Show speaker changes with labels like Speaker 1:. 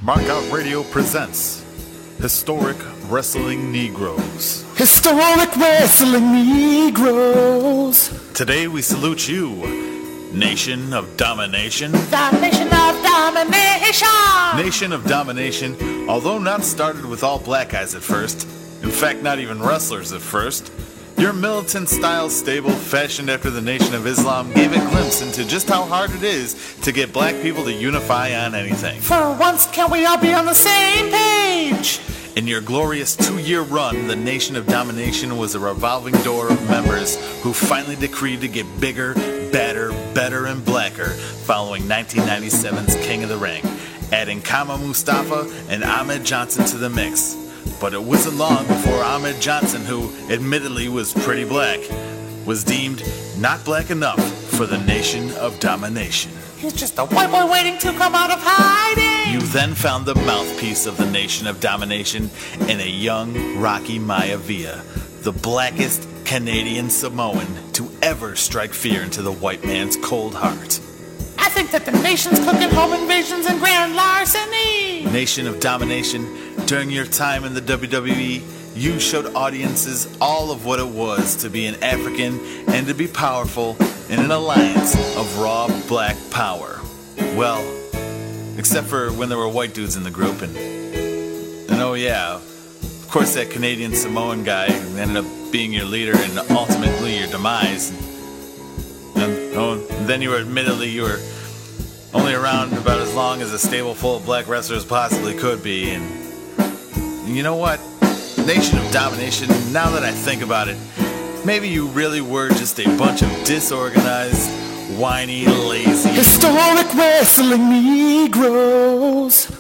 Speaker 1: Markout Radio presents Historic Wrestling Negroes.
Speaker 2: Historic Wrestling Negroes.
Speaker 1: Today we salute you, Nation of Domination.
Speaker 2: The Nation of Domination.
Speaker 1: Nation of Domination, although not started with all black guys at first, in fact not even wrestlers at first, your militant-style stable, fashioned after the Nation of Islam, gave a glimpse into just how hard it is to get black people to unify on anything.
Speaker 2: For once, can we all be on the same page?
Speaker 1: In your glorious 2-year run, the Nation of Domination was a revolving door of members who finally decreed to get bigger, badder, better, and blacker following 1997's King of the Ring, adding Kama Mustafa and Ahmed Johnson to the mix. But it wasn't long before Ahmed Johnson, who admittedly was pretty black, was deemed not black enough for the Nation of Domination.
Speaker 2: He's just a white boy waiting to come out of hiding.
Speaker 1: You then found the mouthpiece of the Nation of Domination in a young Rocky Maivia, the blackest Canadian Samoan to ever strike fear into the white man's cold heart.
Speaker 2: I think that the nation's cooking home invasions and grand larceny.
Speaker 1: Nation of Domination, during your time in the WWE, you showed audiences all of what it was to be an African and to be powerful in an alliance of raw black power. Well, except for when there were white dudes in the group, and oh yeah, of course that Canadian Samoan guy ended up being your leader and ultimately your demise. And then you were only around about as long as a stable full of black wrestlers possibly could be, and you know what? Nation of Domination, now that I think about it, maybe you really were just a bunch of disorganized, whiny, lazy...
Speaker 2: Historic Wrestling Negroes.